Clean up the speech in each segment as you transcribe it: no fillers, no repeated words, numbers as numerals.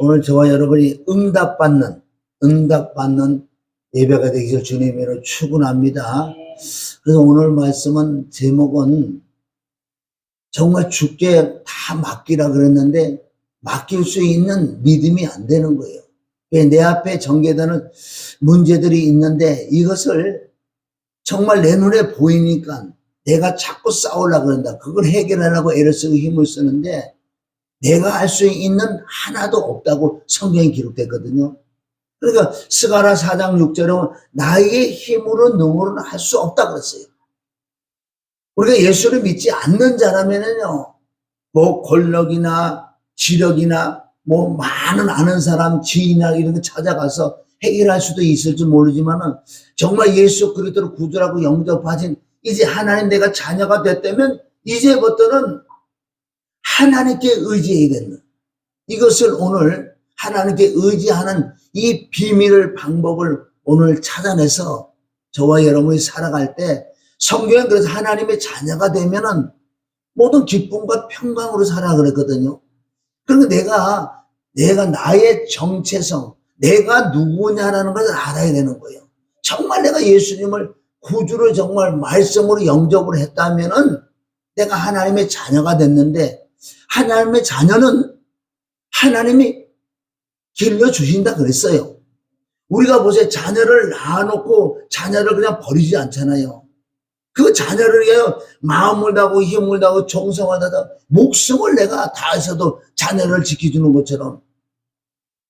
오늘 저와 여러분이 응답받는 예배가 되기를 주님으로 축원합니다. 그래서 오늘 말씀은 제목은 정말 주께 다 맡기라 그랬는데 맡길 수 있는 믿음이 안 되는 거예요. 내 앞에 전개되는 문제들이 있는데 이것을 정말 내 눈에 보이니까 내가 자꾸 싸우려고 그런다. 그걸 해결하려고 애를 쓰고 힘을 쓰는데 내가 할 수 있는 하나도 없다고 성경에 기록됐거든요. 그러니까 스가랴 4장 6절은 나의 힘으로 능으로는 할 수 없다 그랬어요. 우리가 예수를 믿지 않는 자라면은요, 뭐 권력이나 지력이나 뭐 많은 아는 사람, 지인이나 이런 거 찾아가서 해결할 수도 있을지 모르지만은 정말 예수 그리스도를 구주라고 영접하신 이제 하나님 내가 자녀가 됐다면 이제부터는 하나님께 의지해야겠는 이것을 오늘 하나님께 의지하는 이 비밀을 방법을 오늘 찾아내서 저와 여러분이 살아갈 때 성경은 그래서 하나님의 자녀가 되면은 모든 기쁨과 평강으로 살아 그랬거든요. 그러니까 내가 나의 정체성, 내가 누구냐라는 것을 알아야 되는 거예요. 정말 내가 예수님을 구주를 정말 말씀으로 영접을 했다면은 내가 하나님의 자녀가 됐는데 하나님의 자녀는 하나님이 길러주신다 그랬어요. 우리가 보세요. 자녀를 낳아놓고 자녀를 그냥 버리지 않잖아요. 그 자녀를 위하여 마음을 다하고 힘을 다하고 정성을 다하고 목숨을 내가 다해서도 자녀를 지켜주는 것처럼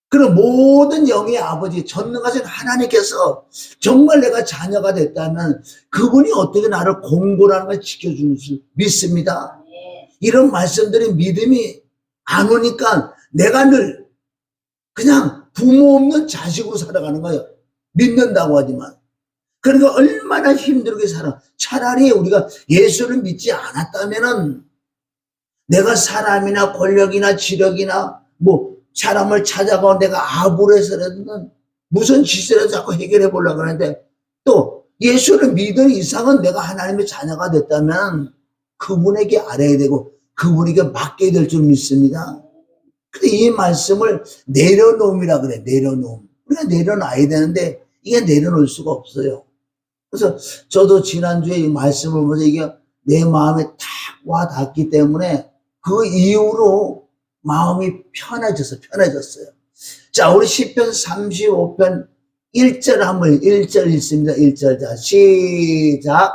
그런 모든 영의 아버지 전능하신 하나님께서 정말 내가 자녀가 됐다면 그분이 어떻게 나를 공고라는 걸 지켜주는 줄 믿습니다. 이런 말씀들이 믿음이 안 오니까 내가 늘 그냥 부모 없는 자식으로 살아가는 거예요. 믿는다고 하지만. 그러니까 얼마나 힘들게 살아. 차라리 우리가 예수를 믿지 않았다면은 내가 사람이나 권력이나 지력이나 뭐 사람을 찾아가 내가 아부를 해서라도 무슨 짓을 해서 자꾸 해결해 보려고 하는데 또 예수를 믿은 이상은 내가 하나님의 자녀가 됐다면 그분에게 알아야 되고 그분에게 맡겨야 될 줄 믿습니다. 근데 이 말씀을 내려놓음이라 그래. 내려놓음. 우리가 내려놔야 되는데 이게 내려놓을 수가 없어요. 그래서 저도 지난주에 이 말씀을 보면서 이게 내 마음에 탁 와 닿기 때문에 그 이후로 마음이 편해졌어요. 자, 우리 시편 35편 1절 한번 1절 읽습니다. 1절. 자, 시작.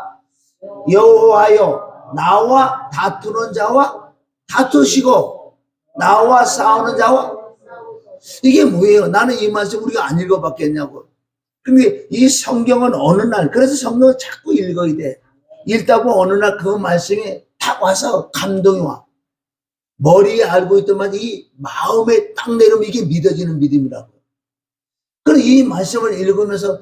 여호와여 나와 다투는 자와 다투시고 나와 싸우는 자와 이게 뭐예요? 나는 이 말씀 우리가 안 읽어봤겠냐고. 근데 이 성경은 어느 날 그래서 성경을 자꾸 읽어야 돼. 읽다 보면 어느 날 그 말씀이 딱 와서 감동이 와. 머리에 알고 있더만 이 마음에 딱 내려오면 이게 믿어지는 믿음이라고. 그래서 이 말씀을 읽으면서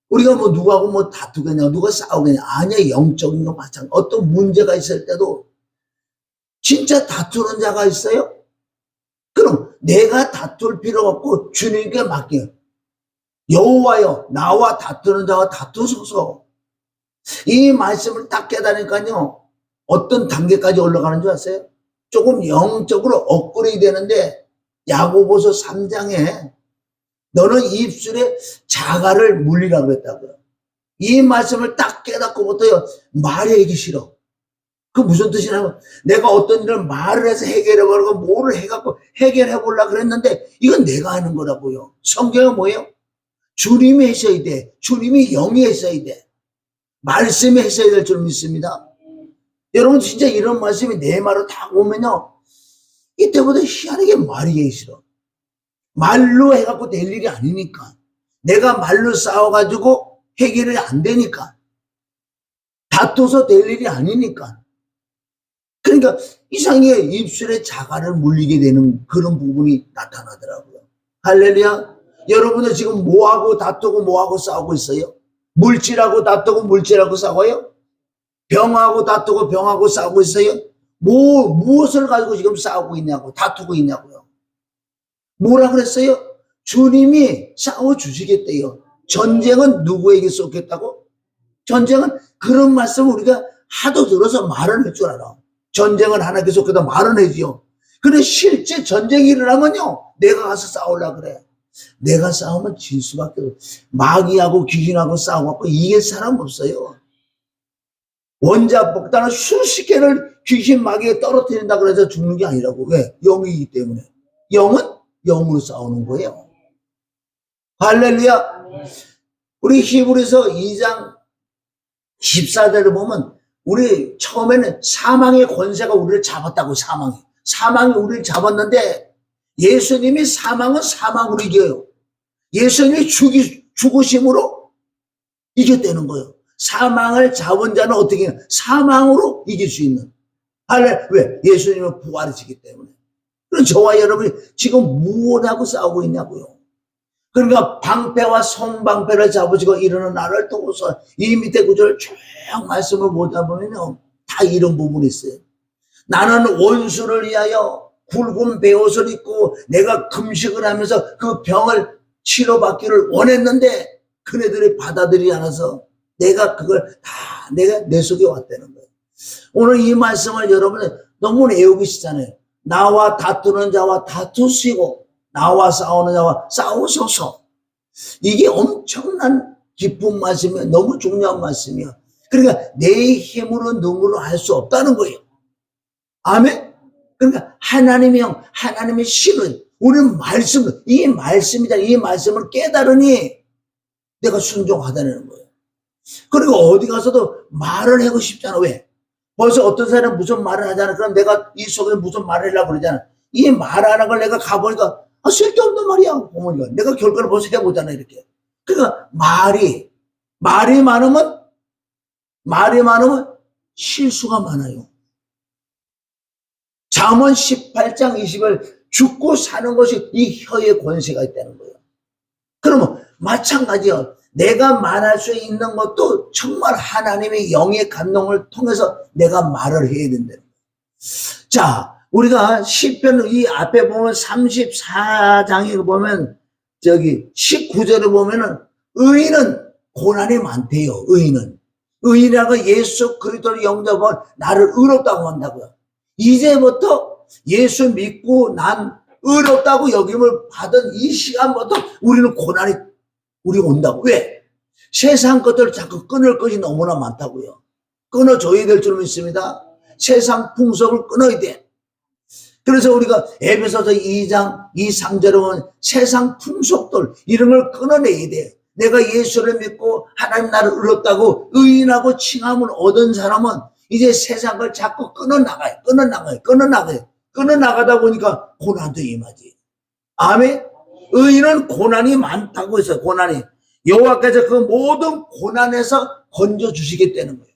우리가 뭐 누구하고 뭐 다투겠냐, 누가 싸우겠냐. 아니야, 영적인 거 마찬가지. 어떤 문제가 있을 때도 진짜 다투는 자가 있어요? 그럼 내가 다툴 필요가 없고 주님께 맡겨요. 여호와여 나와 다투는 자와 다투소서. 이 말씀을 딱 깨달으니까요. 어떤 단계까지 올라가는 줄 아세요? 조금 영적으로 업그레이드 되는데 야고보서 3장에 너는 입술에 자갈을 물리라고 그랬다고요. 이 말씀을 딱 깨닫고부터요. 말하기 싫어. 그 무슨 뜻이냐면 내가 어떤 일을 말을 해서 해결해보려고 뭐를 해갖고 해결해보려고 그랬는데 이건 내가 하는 거라고요. 성경은 뭐예요? 주님이 하셔야 돼. 주님이 영이 하셔야 돼. 말씀이 하셔야 될 줄 믿습니다. 여러분 진짜 이런 말씀이 내 말로 다 오면요. 이때보다 희한하게 말이 하기 싫어. 말로 해갖고 될 일이 아니니까. 내가 말로 싸워가지고 해결이 안 되니까. 다투서 될 일이 아니니까. 그러니까 이상하게 입술에 자갈을 물리게 되는 그런 부분이 나타나더라고요. 할렐루야. 여러분은 지금 뭐하고 다투고 뭐하고 싸우고 있어요? 물질하고 다투고 물질하고 싸워요? 병하고 다투고 병하고 싸우고 있어요? 무엇을 가지고 지금 싸우고 있냐고 다투고 있냐고요. 뭐라 그랬어요? 주님이 싸워주시겠대요. 전쟁은 누구에게 쏟겠다고? 전쟁은 그런 말씀을 우리가 하도 들어서 말은 할 줄 알아. 전쟁은 하나님께 쏟겠다 말은 하지요. 근데 실제 전쟁이 일어나면요, 내가 가서 싸우려고 그래. 내가 싸우면 질 수밖에 없어. 마귀하고 귀신하고 싸우고 이길 사람 없어요. 원자폭탄을 수십 개를 귀신 마귀에 떨어뜨린다 그래서 죽는 게 아니라고. 왜? 영이기 때문에. 영은 영으로 싸우는 거예요. 할렐루야. 우리 히브리서 2장 14절을 보면 우리 처음에는 사망의 권세가 우리를 잡았다고. 사망이 우리를 잡았는데 예수님이 사망은 사망으로 이겨요. 예수님이 죽으심으로 이겼다는 거예요. 사망을 잡은 자는 어떻게 해요? 사망으로 이길 수 있는. 왜? 예수님은 부활이시기 때문에. 그럼 저와 여러분이 지금 무엇하고 싸우고 있냐고요. 그러니까 방패와 성방패를 잡으시고 이르는 나를 두고서 이 밑에 구절을 쭉 말씀을 보다 보면요, 다 이런 부분이 있어요. 나는 원수를 위하여 굵은 베옷을 입고 내가 금식을 하면서 그 병을 치료받기를 원했는데 그네들이 받아들이지 않아서 내가 그걸 다 내가 내 속에 왔다는 거예요. 오늘 이 말씀을 여러분 너무 애우고 싶잖아요. 나와 다투는 자와 다투시고 나와 싸우는 자와 싸우소서. 이게 엄청난 깊은 말씀이에요. 너무 중요한 말씀이에요. 그러니까 내 힘으로 눈으로 할 수 없다는 거예요. 아멘? 그러니까 하나님의 신은 우리는 말씀, 이 말씀이다. 이 말씀을 깨달으니 내가 순종하다는 거예요. 그리고 어디 가서도 말을 하고 싶잖아. 왜? 벌써 어떤 사람은 무슨 말을 하잖아. 그럼 내가 이 속에 무슨 말을 하려고 그러잖아. 이 말하는 걸 내가 가보니까 쓸데없는 말이야. 보니까 내가 결과를 벌써 해보잖아. 이렇게. 그러니까 말이 많으면 실수가 많아요. 잠언 18장 20을 죽고 사는 것이 이 혀의 권세가 있다는 거예요. 그러면 마찬가지요. 내가 말할 수 있는 것도 정말 하나님의 영의 감동을 통해서 내가 말을 해야 된다는 거예요. 자, 우리가 시편 이 앞에 보면 34장에 보면 저기 19절에 보면은 의인은 고난이 많대요. 의인이라고 예수 그리스도를 영접하면 나를 의롭다고 한다고요. 이제부터 예수 믿고 난 의롭다고 여김을 받은 이 시간부터 우리는 고난이 우리 온다고. 왜? 세상 것들을 자꾸 끊을 것이 너무나 많다고요. 끊어줘야 될 줄 믿습니다. 세상 풍속을 끊어야 돼. 그래서 우리가 에베소서 2장 2, 3절에 보면 세상 풍속들 이런 걸 끊어내야 돼. 내가 예수를 믿고 하나님 나를 의롭다고 의인하고 칭함을 얻은 사람은 이제 세상 걸 자꾸 끊어나가다 보니까 고난도 임하지. 아멘. 의인은 고난이 많다고 했어요. 고난이. 여호와께서 그 모든 고난에서 건져주시겠다는 거예요.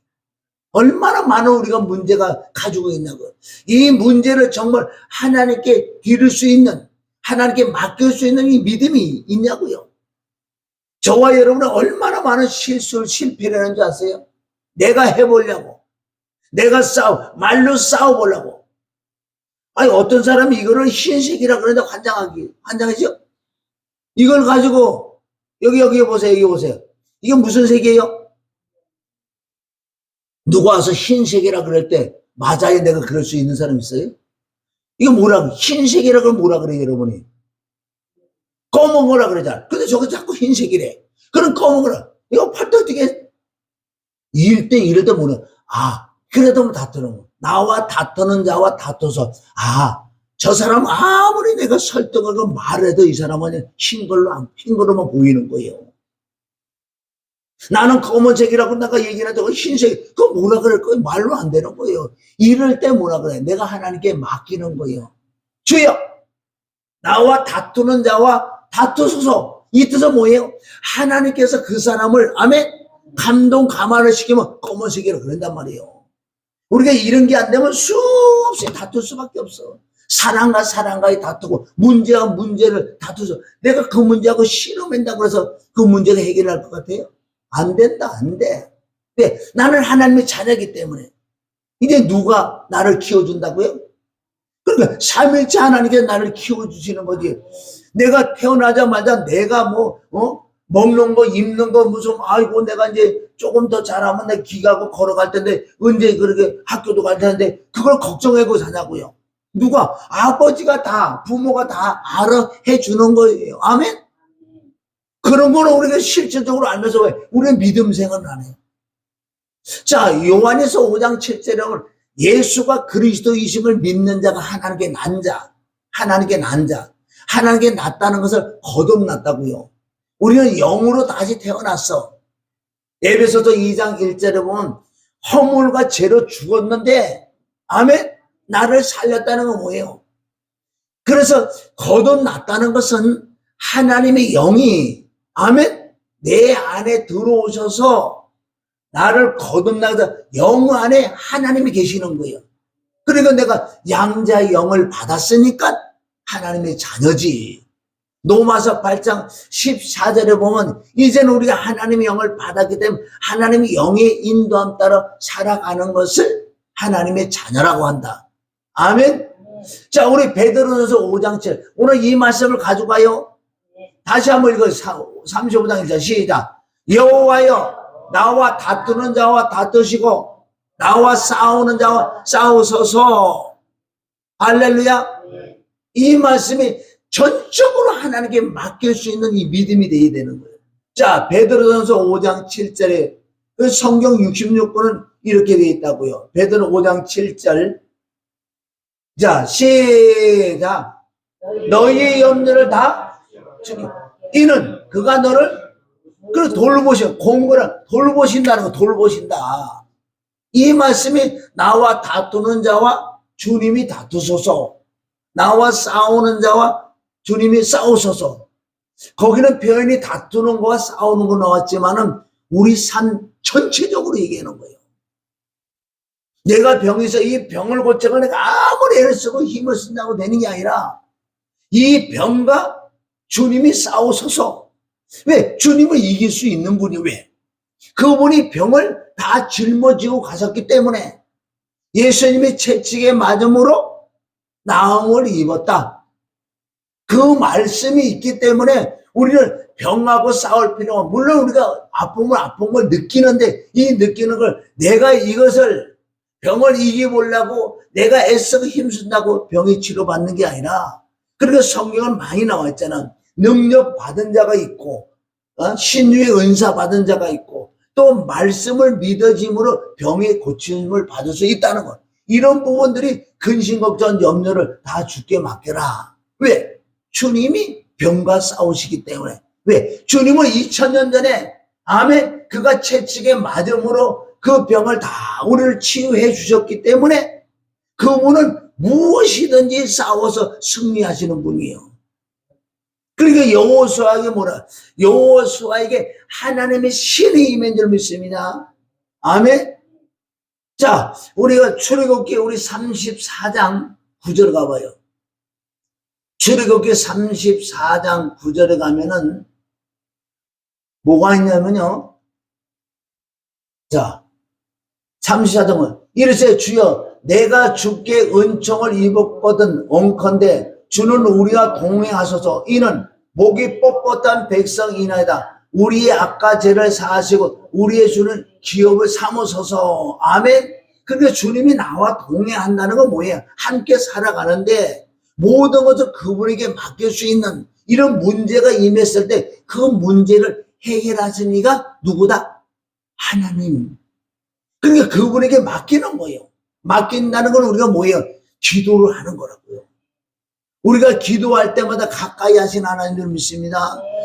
얼마나 많은 우리가 문제가 가지고 있냐고. 이 문제를 정말 하나님께 기를 수 있는, 하나님께 맡길 수 있는 이 믿음이 있냐고요. 저와 여러분은 얼마나 많은 실패를 하는지 아세요? 내가 해보려고. 내가 말로 싸워보려고. 아니, 어떤 사람이 이거를 흰색이라 그러는데 환장하죠? 이걸 가지고, 여기 보세요. 이게 무슨 색이에요? 누가 와서 흰색이라 그럴 때, 맞아요, 내가 그럴 수 있는 사람 있어요? 이거 흰색이라 그러면 뭐라 그래요, 여러분이? 검은 거라 그러잖아. 근데 저거 자꾸 흰색이래. 그럼 검은 거라. 이거 팔도 어떻게, 이럴 때 뭐라. 그래도 다투는 거. 나와 다투는 자와 다투서, 저 사람 아무리 내가 설득하고 말해도 이 사람은 흰 걸로만 보이는 거예요. 나는 검은색이라고 내가 얘기를 해도 흰색, 그거 뭐라 그럴 거예요? 말로 안 되는 거예요. 이럴 때 뭐라 그래? 내가 하나님께 맡기는 거예요. 주여! 나와 다투는 자와 다투소서. 이 뜻은 뭐예요? 하나님께서 그 사람을, 아멘? 감화를 시키면 검은색이라고 그런단 말이에요. 우리가 이런 게 안 되면 수없이 다툴 수밖에 없어. 사랑과의 다투고, 문제와 문제를 다투서, 내가 그 문제하고 씨름한다고 해서 그 문제가 해결할 것 같아요? 안 된다, 안 돼. 왜? 나는 하나님의 자녀이기 때문에. 이제 누가 나를 키워준다고요? 그러니까 삼일째 하나님께서 나를 키워주시는 거지. 내가 태어나자마자 내가 먹는 거, 입는 거, 아이고, 내가 이제 조금 더 잘하면 내 기 가고 걸어갈 텐데, 언제 그렇게 학교도 갈 텐데, 그걸 걱정하고 사냐고요. 누가? 아버지가 다, 부모가 다 알아 해주는 거예요. 아멘? 그런 거는 우리가 실질적으로 알면서 왜? 우리는 믿음 생활을 안 해요. 자, 요한에서 5장 7절에 예수가 그리스도이심을 믿는 자가 하나님께 난 자, 하나님께 난 자, 하나님께 났다는 것을 거듭났다고요. 우리는 영으로 다시 태어났어. 에베소서 2장 1절에 보면 허물과 죄로 죽었는데 아멘? 나를 살렸다는 건 뭐예요? 그래서 거듭났다는 것은 하나님의 영이 아멘? 내 안에 들어오셔서 나를 거듭나서 영 안에 하나님이 계시는 거예요. 그러니까 내가 양자의 영을 받았으니까 하나님의 자녀지. 로마서 8장 14절에 보면 이제는 우리가 하나님의 영을 받았기 때문에 하나님의 영의 인도함 따라 살아가는 것을 하나님의 자녀라고 한다. 아멘. 자, 우리 베드로전서 5장 7 오늘 이 말씀을 가져가요. 다시 한번 읽어요. 35장 1절 시작. 여호와여 나와 다투는 자와 다투시고 나와 싸우는 자와 싸우소서. 할렐루야. 이 말씀이 전적으로 하나님께 맡길 수 있는 이 믿음이 되어야 되는 거예요. 자, 베드로전서 5장 7절에 그 성경 66권은 이렇게 되어 있다고요. 베드로 5장 7절. 자, 시작. 너희의 염려를 다 주니 이는 그가 너를 돌보셔. 공부를 돌보신다는 거, 돌보신다. 이 말씀이 나와 다투는 자와 주님이 다투소서. 나와 싸우는 자와 주님이 싸우소서. 거기는 표현이 다투는 거와 싸우는 거 나왔지만은 우리 삶 전체적으로 얘기하는 거예요. 내가 병이 있어 이 병을 고쳐가 내가 아무리 애를 쓰고 힘을 쓴다고 되는 게 아니라 이 병과 주님이 싸우소서. 왜? 주님을 이길 수 있는 분이 왜? 그분이 병을 다 짊어지고 가셨기 때문에 예수님이 채찍에 맞음으로 나음을 입었다. 그 말씀이 있기 때문에 우리는 병하고 싸울 필요가 물론 우리가 아픈 걸 느끼는데 이 느끼는 걸 내가 이것을 병을 이겨보려고 내가 애쓰고 힘쓴다고 병이 치료받는 게 아니라 그러니까 성경은 많이 나와 있잖아. 능력 받은 자가 있고 신유의 은사 받은 자가 있고 또 말씀을 믿어짐으로 병의 고침을 받을 수 있다는 것. 이런 부분들이 근심 걱정 염려를 다 주께 맡겨라. 왜? 주님이 병과 싸우시기 때문에. 왜? 주님은 2000년 전에 아멘 그가 채찍에 맞음으로 그 병을 다 우리를 치유해 주셨기 때문에 그분은 무엇이든지 싸워서 승리하시는 분이에요. 그러니까 여호수아에게 뭐라? 여호수아에게 하나님의 신이 임한 줄 믿습니다. 아멘. 자, 우리가 출애굽기 우리 34장 9절 가봐요. 출애굽기 34장 9절에 가면은 뭐가 있냐면요. 자, 34장은 이르세 주여 내가 주께 은총을 입었거든 온컨대 주는 우리와 동행하소서. 이는 목이 뻣뻣한 백성이나이다. 우리의 악과 죄를 사하시고 우리의 주는 기업을 삼으소서. 아멘. 그러니까 주님이 나와 동행한다는 건 뭐예요? 함께 살아가는데 모든 것을 그분에게 맡길 수 있는 이런 문제가 임했을 때 그 문제를 해결하시는 이가 누구다? 하나님. 그러니까 그분에게 맡기는 거예요. 맡긴다는 건 우리가 뭐예요? 기도를 하는 거라고요. 우리가 기도할 때마다 가까이 하신 하나님을 믿습니다.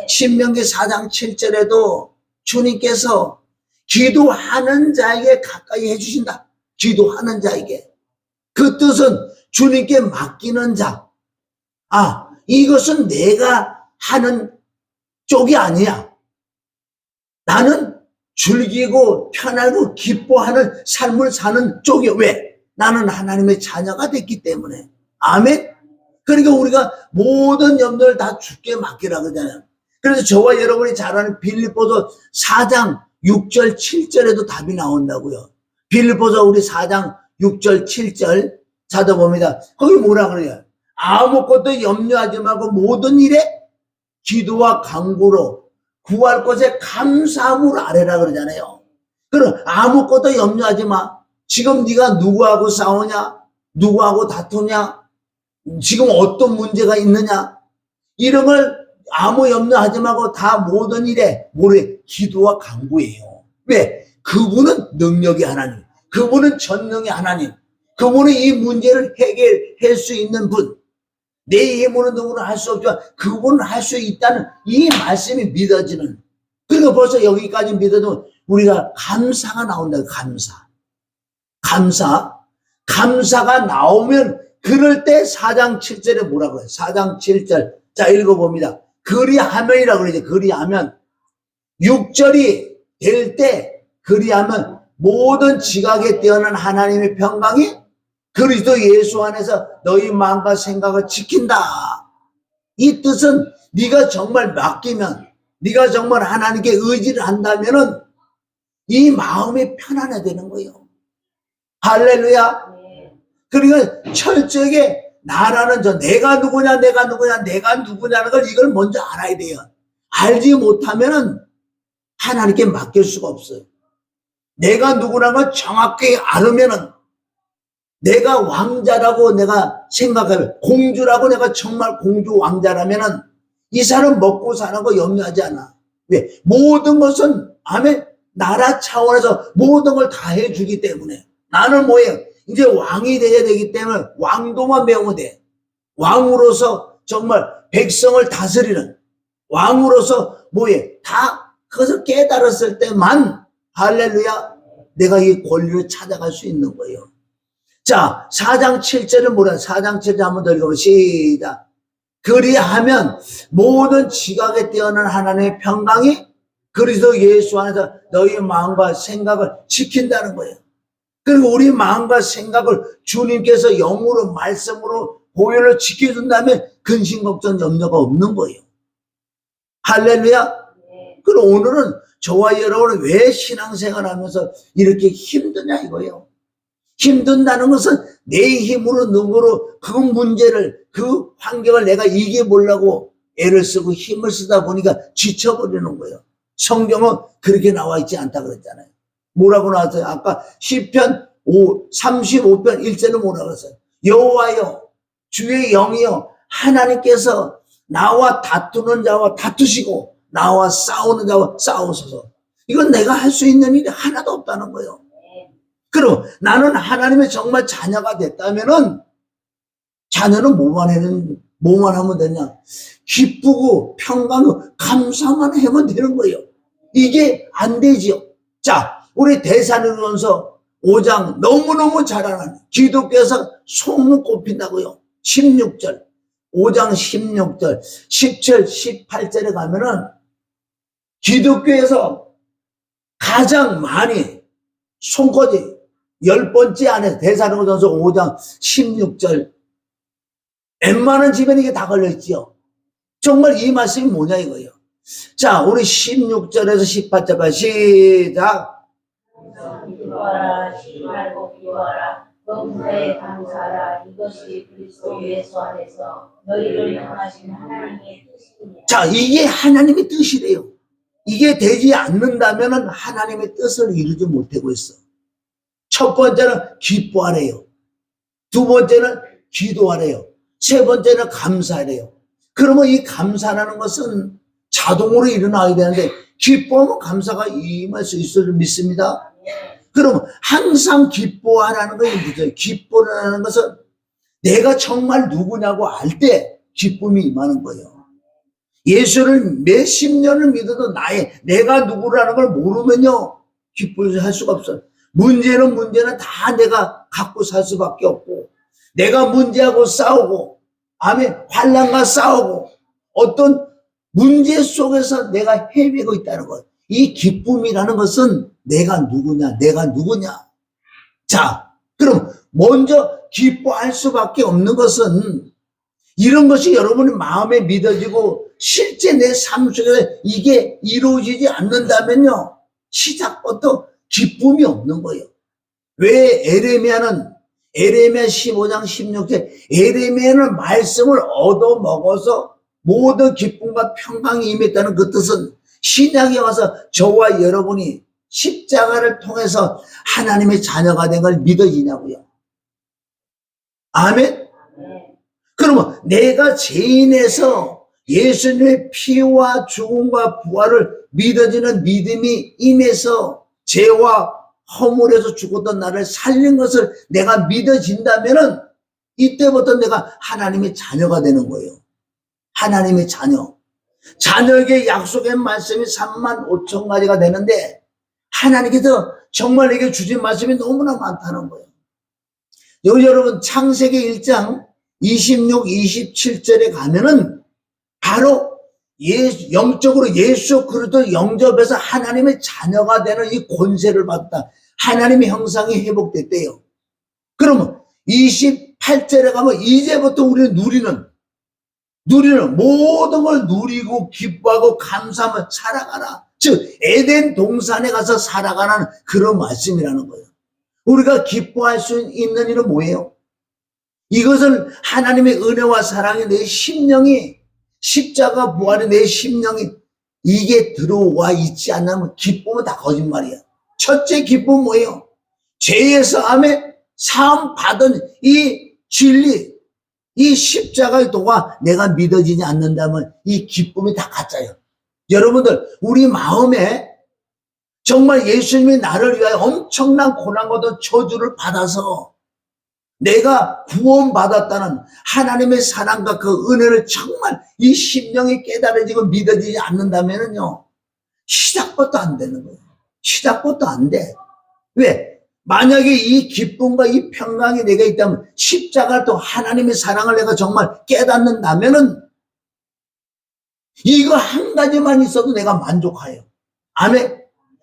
신명기 4장 7절에도 주님께서 기도하는 자에게 가까이 해주신다. 기도하는 자에게. 그 뜻은 주님께 맡기는 자. 아, 이것은 내가 하는 쪽이 아니야. 나는 즐기고 편하고 기뻐하는 삶을 사는 쪽이야. 왜? 나는 하나님의 자녀가 됐기 때문에. 아멘. 그러니까 우리가 모든 염려를 다 주께 맡기라 그러잖아요. 그래서 저와 여러분이 잘 아는 빌립보서 4장 6절 7절에도 답이 나온다고요. 빌립보서 우리 4장 6절 7절 찾아봅니다. 거기 뭐라 그래요? 아무것도 염려하지 말고 모든 일에 기도와 간구로 구할 것에 감사함을 아뢰라 그러잖아요. 그럼 아무것도 염려하지 마. 지금 네가 누구하고 싸우냐? 누구하고 다투냐? 지금 어떤 문제가 있느냐? 이런 걸 아무 염려하지 말고 다 모든 일에 뭐래? 기도와 간구예요. 왜? 그분은 능력의 하나님, 그분은 전능의 하나님, 그분은 이 문제를 해결할 수 있는 분. 내 힘으로 누구는 할 수 없지만 그분은 할 수 있다는 이 말씀이 믿어지는. 그리고 벌써 여기까지 믿어도 우리가 감사가 나온다. 감사가 나오면 그럴 때 4장 7절에 뭐라고 그래요? 4장 7절. 자, 읽어봅니다. 그리하면이라고 그러죠. 그리하면. 6절이 될 때 그리하면 모든 지각에 뛰어난 하나님의 평강이 그리스도 예수 안에서 너희 마음과 생각을 지킨다. 이 뜻은 네가 정말 맡기면, 네가 정말 하나님께 의지를 한다면은 이 마음이 편안해지는 거예요. 할렐루야. 그러니까 철저하게 나라는 내가 누구냐는 걸 이걸 먼저 알아야 돼요. 알지 못하면은 하나님께 맡길 수가 없어요. 내가 누구라는 걸 정확히 알으면은 내가 왕자라고 내가 생각하면, 공주라고 내가 정말 공주 왕자라면은 이 사람 먹고 사는 거 염려하지 않아. 왜? 모든 것은 아멘, 나라 차원에서 모든 걸 다 해주기 때문에 나는 뭐예요? 이제 왕이 돼야 되기 때문에 왕도만 배우면 돼. 왕으로서 정말 백성을 다스리는 왕으로서 뭐예요? 다 그것을 깨달았을 때만 할렐루야 내가 이 권리를 찾아갈 수 있는 거예요. 자, 4장 7절은 뭐라? 4장 7절 한번 더 읽어보세요. 시작. 그리하면 모든 지각에 뛰어난 하나님의 평강이 그리스도 예수 안에서 너희 마음과 생각을 지킨다는 거예요. 그리고 우리 마음과 생각을 주님께서 영으로 말씀으로 보혈로 지켜준다면 근심 걱정 염려가 없는 거예요. 할렐루야. 그리고 오늘은 저와 여러분은 왜 신앙생활 하면서 이렇게 힘드냐 이거예요. 힘든다는 것은 내 힘으로 능으로 그 문제를, 그 환경을 내가 이겨보려고 애를 쓰고 힘을 쓰다 보니까 지쳐버리는 거예요. 성경은 그렇게 나와 있지 않다 그랬잖아요. 뭐라고 나왔어요? 아까 시편 35편 1절은 뭐라고 했어요? 여호와여 주의 영이여 하나님께서 나와 다투는 자와 다투시고 나와 싸우는 자와 싸우소서. 이건 내가 할 수 있는 일이 하나도 없다는 거예요. 그럼 나는 하나님의 정말 자녀가 됐다면은 자녀는 뭐만 하면 되냐? 기쁘고 평강하고 감사만 하면 되는 거예요. 이게 안 되지요. 자, 우리 데살로니가서 5장 너무너무 잘하는 기독교에서 손꼽힌다고요. 16절, 5장 16절, 17, 18절에 가면은 기독교에서 가장 많이 손꼽지 10번째 안에 데살로니가서 5장 16절. 웬만한 집에는 이게 다 걸려있지요. 정말 이 말씀이 뭐냐 이거예요. 자, 우리 16절에서 18절까지 시작. 기도하라, 쉬지 말고 기도하라. 범사에 감사하라. 이것이 그리스도 예수 안에서 너희를 영하신 하나님의 뜻입니다. 자, 이게 하나님의 뜻이래요. 이게 되지 않는다면 하나님의 뜻을 이루지 못하고 있어. 첫 번째는 기뻐하래요. 두 번째는 기도하래요. 세 번째는 감사하래요. 그러면 이 감사라는 것은 자동으로 일어나야 되는데 기뻐하면 감사가 임할 수 있을 줄 믿습니다. 그러면 항상 기뻐하라는 것이 뭐죠? 기뻐하라는 것은 내가 정말 누구냐고 알 때 기쁨이 임하는 거예요. 예수를 몇십 년을 믿어도 내가 누구라는 걸 모르면요 기쁘지 할 수가 없어요. 문제는 다 내가 갖고 살 수밖에 없고 내가 문제하고 싸우고 아멘 환난과 싸우고 어떤 문제 속에서 내가 헤매고 있다는 것. 이 기쁨이라는 것은 내가 누구냐. 자, 그럼 먼저 기뻐할 수밖에 없는 것은 이런 것이 여러분의 마음에 믿어지고 실제 내 삶 속에서 이게 이루어지지 않는다면요 시작부터 기쁨이 없는 거예요. 왜 에레미야 15장 16절 에레미야는 말씀을 얻어먹어서 모든 기쁨과 평강이 임했다는 그 뜻은 신약에 와서 저와 여러분이 십자가를 통해서 하나님의 자녀가 된 걸 믿어지냐고요. 아멘. 그러면 내가 죄인에서 예수님의 피와 죽음과 부활을 믿어지는 믿음이 임해서 죄와 허물에서 죽었던 나를 살린 것을 내가 믿어진다면은 이때부터 내가 하나님의 자녀가 되는 거예요. 하나님의 자녀. 자녀에게 약속의 말씀이 35,000가지가 되는데 하나님께서 정말 내게 주신 말씀이 너무나 많다는 거예요. 여러분 창세기 1장 26, 27절에 가면은 바로 영적으로 예수 그리스도 영접해서 하나님의 자녀가 되는 이 권세를 받다. 하나님의 형상이 회복됐대요. 그러면 28절에 가면 이제부터 우리는 누리는 모든 걸 누리고 기뻐하고 감사하며 살아가라. 즉 에덴 동산에 가서 살아가는 그런 말씀이라는 거예요. 우리가 기뻐할 수 있는 일은 뭐예요? 이것을 하나님의 은혜와 사랑이 내 심령이 십자가 부활이 내 심령이 이게 들어와 있지 않으면 기쁨은 다 거짓말이야. 첫째 기쁨은 뭐예요? 죄에서 암에 사함 받은 이 진리, 이 십자가의 도가 내가 믿어지지 않는다면 이 기쁨이 다 가짜예요. 여러분들 우리 마음에 정말 예수님이 나를 위하여 엄청난 고난과 저주를 받아서 내가 구원받았다는 하나님의 사랑과 그 은혜를 정말 이 심령이 깨달아지고 믿어지지 않는다면요 시작부터 안 되는 거예요. 시작부터 안 돼. 왜? 만약에 이 기쁨과 이 평강이 내가 있다면 십자가 또 하나님의 사랑을 내가 정말 깨닫는다면은 이거 한 가지만 있어도 내가 만족해요. 아멘.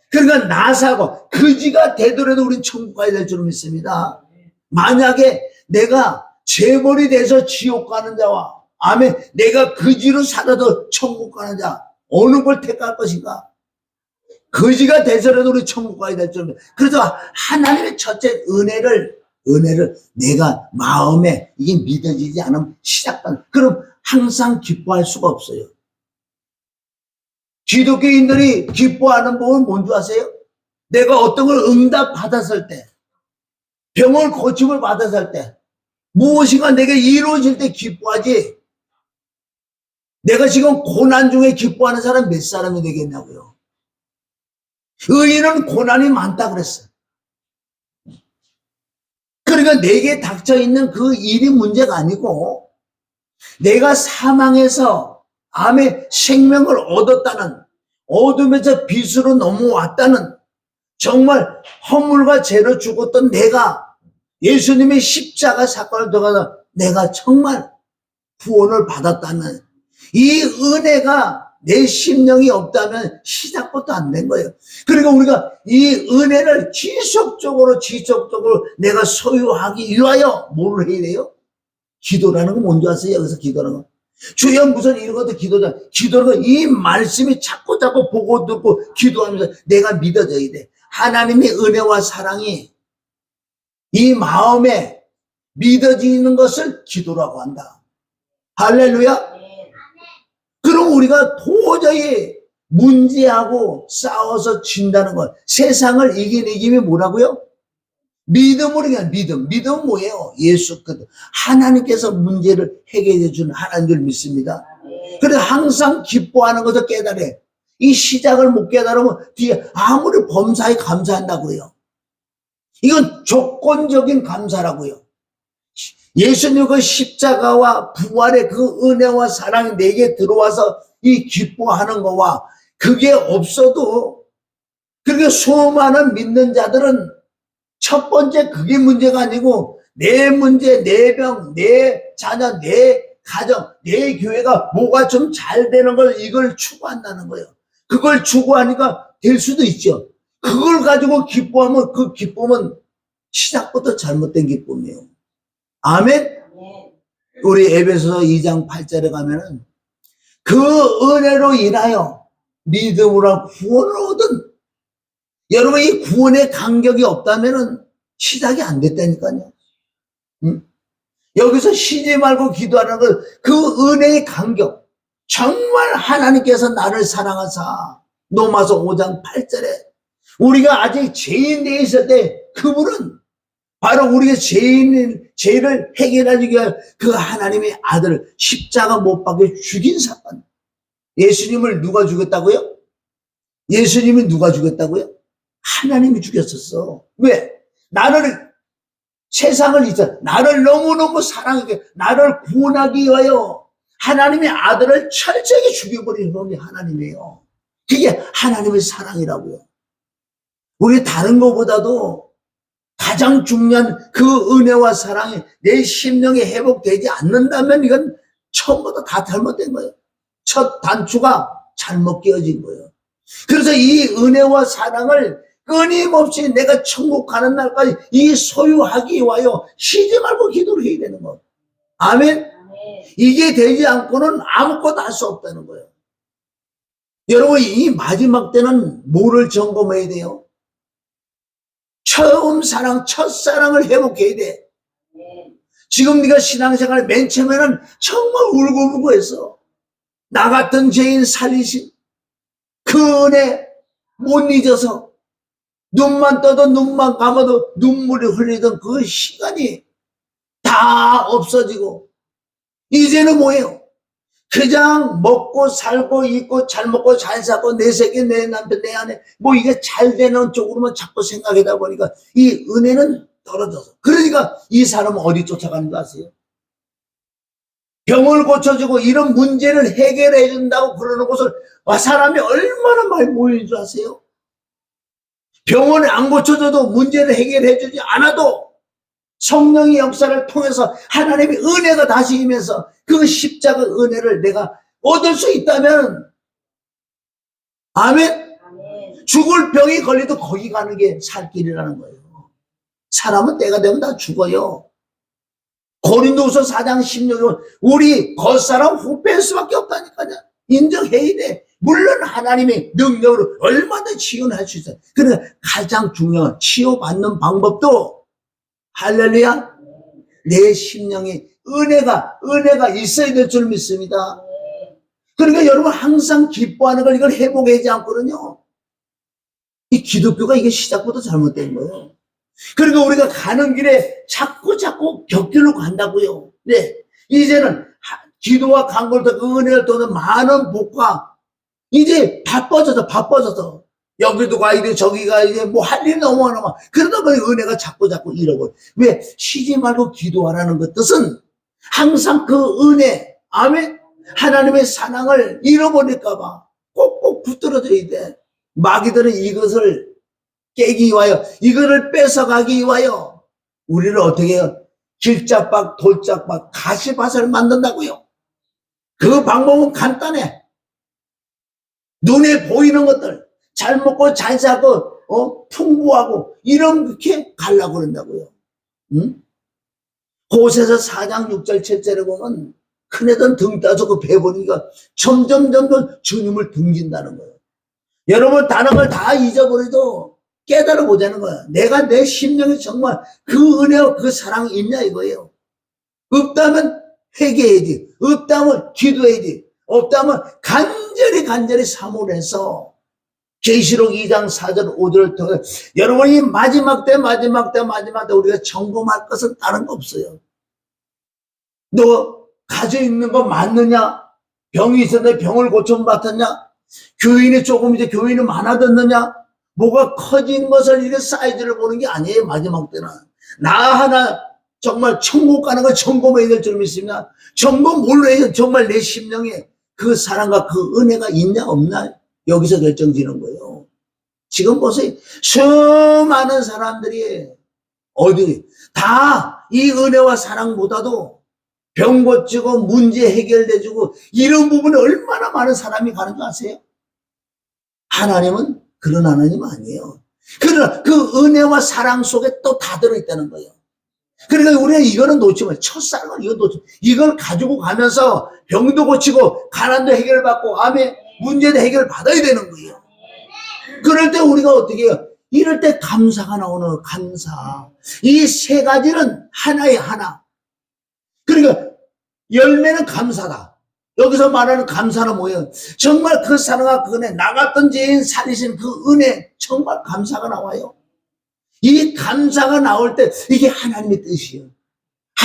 그러니까 나사고 그지가 되더라도 우린 천국 가야 될 줄 믿습니다. 만약에 내가 재벌이 돼서 지옥 가는 자와 아멘 내가 그지로 살아도 천국 가는 자 어느 걸 택할 것인가? 거지가 돼서라도 우리 천국 가야 될 줄. 그래서 하나님의 첫째 은혜를 내가 마음에 이게 믿어지지 않으면 시작한. 그럼 항상 기뻐할 수가 없어요. 기독교인들이 기뻐하는 법은 뭔지 아세요? 내가 어떤 걸 응답 받았을 때, 병을 고침을 받았을 때, 무엇인가 내게 이루어질 때 기뻐하지. 내가 지금 고난 중에 기뻐하는 사람 몇 사람이 되겠냐고요. 의인은 고난이 많다 그랬어요. 그러니까 내게 닥쳐있는 그 일이 문제가 아니고 내가 사망해서 암의 생명을 얻었다는 어둠에서 빛으로 넘어왔다는 정말 허물과 죄로 죽었던 내가 예수님의 십자가 사건을 통해서 내가 정말 구원을 받았다는 이 은혜가 내 심령이 없다면 시작부터 안 된 거예요. 그러니까 우리가 이 은혜를 지속적으로 내가 소유하기 위하여 뭐를 해야 돼요? 기도라는 건 뭔지 아세요? 여기서 기도라는 건. 주여 무슨 이런 것도 기도다. 기도는 건 이 말씀이 자꾸 보고 듣고 기도하면서 내가 믿어져야 돼. 하나님의 은혜와 사랑이 이 마음에 믿어지는 것을 기도라고 한다. 할렐루야. 그럼 우리가 도저히 문제하고 싸워서 진다는 것. 세상을 이긴 이김이 뭐라고요? 믿음으로 그냥 믿음. 믿음은 뭐예요? 예수 그리스도. 하나님께서 문제를 해결해 주는 하나님 줄 믿습니다. 그래서 항상 기뻐하는 것을 깨달아. 이 시작을 못 깨달으면 뒤에 아무리 범사에 감사한다고요. 이건 조건적인 감사라고요. 예수님 그 십자가와 부활의 그 은혜와 사랑이 내게 들어와서 이 기뻐하는 거와 그게 없어도 그렇게 수많은 믿는 자들은 첫 번째 그게 문제가 아니고 내 문제, 내 병, 내 자녀, 내 가정, 내 교회가 뭐가 좀 잘 되는 걸 이걸 추구한다는 거예요. 그걸 추구하니까 될 수도 있죠. 그걸 가지고 기뻐하면 그 기쁨은 시작부터 잘못된 기쁨이에요. 아멘? 우리 에베소서 2장 8절에 가면은 그 은혜로 인하여 믿음으로 구원을 얻은 여러분 이 구원의 간격이 없다면은 시작이 안 됐다니까요. 여기서 쉬지 말고 기도하는 것 그 은혜의 간격 정말 하나님께서 나를 사랑하사 로마서 5장 8절에 우리가 아직 죄인 되어 있을 때 그분은 바로 우리가 죄인인 죄를 해결하기 위해 그 하나님의 아들을 십자가 못 박혀 죽인 사건. 예수님을 누가 죽였다고요? 예수님이 누가 죽였다고요? 하나님이 죽였었어. 왜? 나를, 세상을 잊어 나를 너무너무 사랑하게 나를 구원하기 위하여 하나님의 아들을 철저하게 죽여버리는 분이 하나님이에요. 그게 하나님의 사랑이라고요. 우리 다른 것보다도 가장 중요한 그 은혜와 사랑이 내 심령에 회복되지 않는다면 이건 처음부터 다 잘못된 거예요. 첫 단추가 잘못 끼워진 거예요. 그래서 이 은혜와 사랑을 끊임없이 내가 천국 가는 날까지 이 소유하기 위하여 쉬지 말고 기도를 해야 되는 거예요. 아멘? 이게 되지 않고는 아무것도 할 수 없다는 거예요. 여러분, 이 마지막 때는 뭐를 점검해야 돼요? 처음 사랑, 첫사랑을 회복해야 돼. 지금 네가 신앙생활 맨 처음에는 정말 울고불고 했어. 나 같은 죄인 살리신 그 은혜 못 잊어서 눈만 떠도 눈만 감아도 눈물이 흘리던 그 시간이 다 없어지고 이제는 뭐예요? 그냥 먹고 살고 입고 잘 먹고 잘 살고 내 새끼 내 남편 내 아내 뭐 이게 잘 되는 쪽으로만 자꾸 생각하다 보니까 이 은혜는 떨어져서 그러니까 이 사람은 어디 쫓아가는 거 아세요? 병을 고쳐주고 이런 문제를 해결해 준다고 그러는 곳을 사람이 얼마나 많이 모이는 줄 아세요? 병원에 안 고쳐줘도 문제를 해결해 주지 않아도 성령의 역사를 통해서 하나님의 은혜가 다시 임해서 그 십자가 은혜를 내가 얻을 수 있다면 아멘? 죽을 병이 걸려도 거기 가는 게 살 길이라는 거예요. 사람은 때가 되면 다 죽어요. 고린도후서 4장 16절 우리 겉사람 후패할 수밖에 없다니까요. 인정해야 돼. 물론 하나님의 능력으로 얼마나 치유할 수 있어요. 그러나 가장 중요한 치유받는 방법도 할렐루야 내 심령에 은혜가 있어야 될 줄 믿습니다. 그러니까 여러분 항상 기뻐하는 걸 이걸 회복하지 않거든요. 이 기독교가 이게 시작부터 잘못된 거예요. 그러니까 우리가 가는 길에 자꾸 격길로 간다고요. 네, 이제는 기도와 간구를 그 은혜를 통해 많은 복과 이제 바빠져서 여기도 가야 돼 저기 가야 돼 뭐 할 일이 너무 많아. 그러다 보니 은혜가 자꾸 잃어버려. 왜? 쉬지 말고 기도하라는 것 뜻은 항상 그 은혜 아멘 하나님의 사랑을 잃어버릴까 봐 꼭꼭 붙들어줘야 돼. 마귀들은 이것을 깨기 위하여 이거를 뺏어가기 위하여 우리를 어떻게 해요? 길짝박 돌짝박 가시밭을 만든다고요. 그 방법은 간단해. 눈에 보이는 것들 잘 먹고 잘 살고 풍부하고 이렇게 가려고 그런다고요. 응? 호세서 4장 6절 7절에 보면 큰애들 등 따서 배보니까 점점 주님을 등진다는 거예요. 여러분 다른 걸 다 잊어버려도 깨달아 보자는 거야. 내가 내 심령에 정말 그 은혜와 그 사랑이 있냐 이거예요. 없다면 회개해야지. 없다면 기도해야지. 없다면 간절히 사모해서 계시록 2장 4절 5절을 통해 여러분이 마지막 때 우리가 점검할 것은 다른 거 없어요. 너 가지고 있는 거 맞느냐? 병이 있었는데 병을 고쳐받았냐? 교인이 조금 이제 교인이 많아졌느냐? 뭐가 커진 것을 이렇게 사이즈를 보는 게 아니에요. 마지막 때는 나 하나 정말 천국 가는 거 점검해야 될 줄 믿습니다. 점검 뭘로 해요? 정말 내 심령에 그 사랑과 그 은혜가 있냐 없냐 여기서 결정지는 거예요. 지금 보세요. 수많은 사람들이 어디 다 이 은혜와 사랑보다도 병 고치고 문제 해결돼주고 이런 부분에 얼마나 많은 사람이 가는 줄 아세요? 하나님은 그런 하나님 아니에요. 그러나 그 은혜와 사랑 속에 또 다 들어있다는 거예요. 그러니까 우리가 이거는 놓치면 첫사랑을 이걸 가지고 가면서 병도 고치고 가난도 해결받고 아멘 문제도 해결받아야 되는 거예요. 그럴 때 우리가 어떻게 해요? 이럴 때 감사가 나오는 거예요. 감사. 이 세 가지는 하나에 하나. 그러니까 열매는 감사다. 여기서 말하는 감사는 뭐예요? 정말 그 사랑과 그 은혜 나 같은 죄인 살리신 그 은혜 정말 감사가 나와요. 이 감사가 나올 때 이게 하나님의 뜻이에요.